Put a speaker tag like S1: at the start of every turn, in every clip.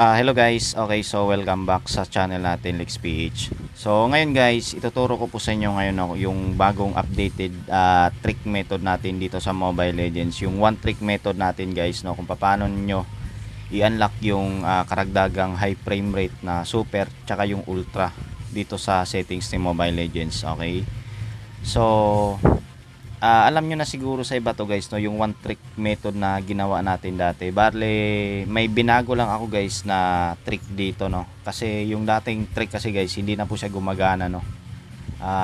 S1: Hello guys, okay, so welcome back sa channel natin LexPH. So ngayon guys, ituturo ko po sa inyo ngayon yung bagong updated trick method natin dito sa Mobile Legends. Yung one trick method natin guys, no, kung paano niyo i-unlock yung karagdagang high frame rate na super tsaka yung ultra dito sa settings ni Mobile Legends, okay? So alam nyo na siguro sa iba to guys, no, yung one trick method na ginawa natin dati. Bale, may binago lang ako guys na trick dito, no, kasi yung dating trick kasi guys hindi na po siya gumagana, no.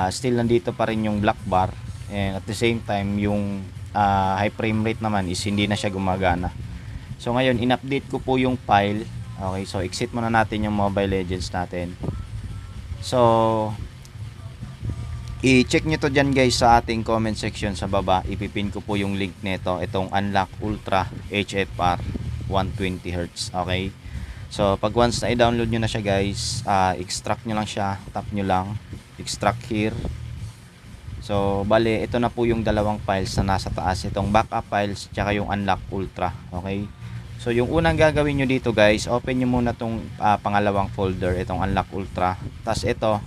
S1: Still nandito pa rin yung black bar, and at the same time yung high frame rate naman is hindi na siya gumagana. So ngayon in-update ko po yung file. Okay, so exit muna natin yung Mobile Legends natin. So i-check nyo to dyan guys sa ating comment section sa baba. Ipipin ko po yung link nito, itong Unlock Ultra HFR 120Hz. Okay, so pag once na i-download nyo na siya guys, extract nyo lang siya, tap nyo lang extract here. So bale, ito na po yung dalawang files na nasa taas, itong backup files tsaka yung Unlock Ultra. Okay, so yung unang gagawin nyo dito guys, open nyo muna tong pangalawang folder, itong Unlock Ultra. Tas ito,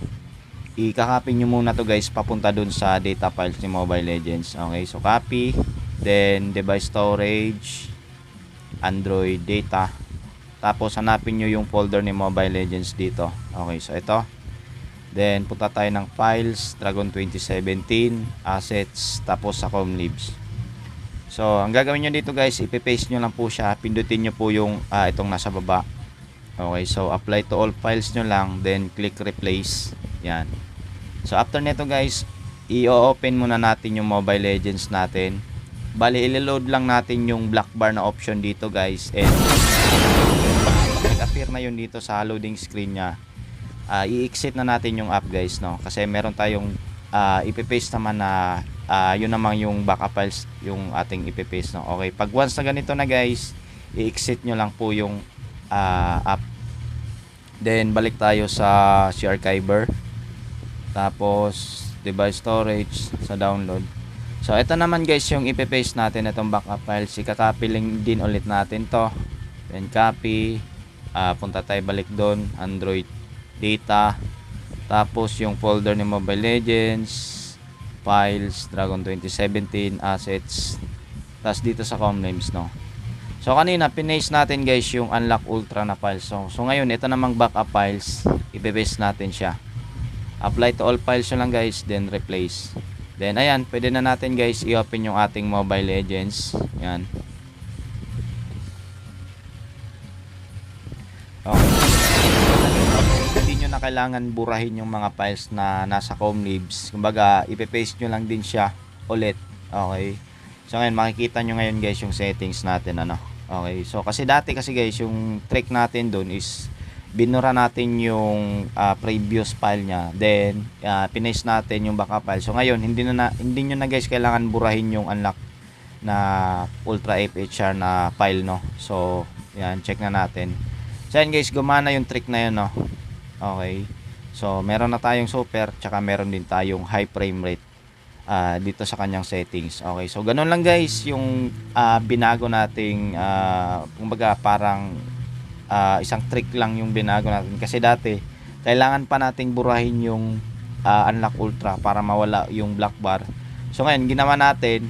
S1: i-copy nyo muna to guys papunta dun sa data files ni Mobile Legends. Okay, so copy, then device storage, Android data, tapos hanapin nyo yung folder ni Mobile Legends dito. Okay, so ito, then punta tayo ng files, Dragon 2017 assets, tapos sa ComLibs. So ang gagawin nyo dito guys, ipe-paste nyo lang po siya, pindutin nyo po yung itong nasa baba. Okay, so apply to all files nyo lang, then click replace. Yan. So after nito guys, i-open muna natin yung Mobile Legends natin. Bali, i-load lang natin yung black bar na option dito guys, and nag-appear na yun dito sa loading screen nya. I-exit na natin yung app guys, no, kasi meron tayong ipe-paste naman na yun naman yung backup files yung ating ipe-paste, no. Okay, pag once na ganito na guys, i-exit nyo lang po yung app, then balik tayo sa archiver, tapos device storage, sa download. So ito naman guys yung ipe-paste natin, itong backup files. I-copy lang din ulit natin to, then copy, punta tayo balik doon, Android data, tapos yung folder ni Mobile Legends, files, Dragon 2017 assets, tapos dito sa ComLibs, no. So kanina pinaste natin guys yung Unlock Ultra na files. So ngayon ito namang backup files, ipe-paste natin siya. Apply to all files nyo lang guys, then replace. Then ayan, pwede na natin guys i-open yung ating Mobile Legends. Yan. Okay. Hindi nyo na kailangan burahin yung mga files na nasa ComLibs. Kumbaga, ipe-paste nyo lang din siya ulit. Okay. So ngayon, makikita nyo ngayon guys yung settings natin, ano. Okay, so kasi dati kasi guys, yung trick natin dun is binura natin yung previous file nya, then pinaste natin yung backup file. So ngayon hindi nyo na guys kailangan burahin yung unlock na Ultra FHR na file, no. So yan, check na natin. So yan guys, gumana yung trick na yun, no. Okay, so meron na tayong super, tsaka meron din tayong high frame rate dito sa kanyang settings. Okay, so ganun lang guys yung binago nating kumbaga parang isang trick lang yung binago natin, kasi dati kailangan pa nating burahin yung Unlock Ultra para mawala yung black bar. So ngayon ginawa natin,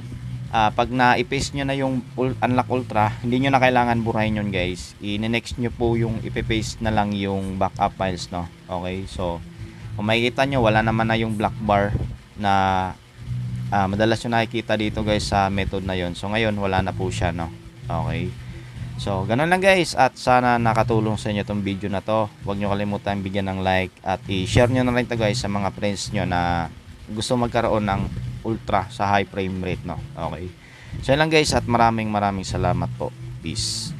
S1: pag na-paste nyo na yung Unlock Ultra, hindi nyo na kailangan burahin yun guys. I-next nyo po yung ipe-paste na lang yung backup files, no. Okay, so kung makikita nyo, wala naman na yung black bar na madalas yung nakikita dito guys sa method na yon. So ngayon wala na po siya, no. Okay, so ganun lang guys, at sana nakatulong sa inyo tong video na to. Huwag nyo kalimutan bigyan ng like at i-share nyo na rin to guys sa mga friends nyo na gusto magkaroon ng ultra sa high frame rate, no. Okay, so yun lang guys, at maraming salamat po. Peace.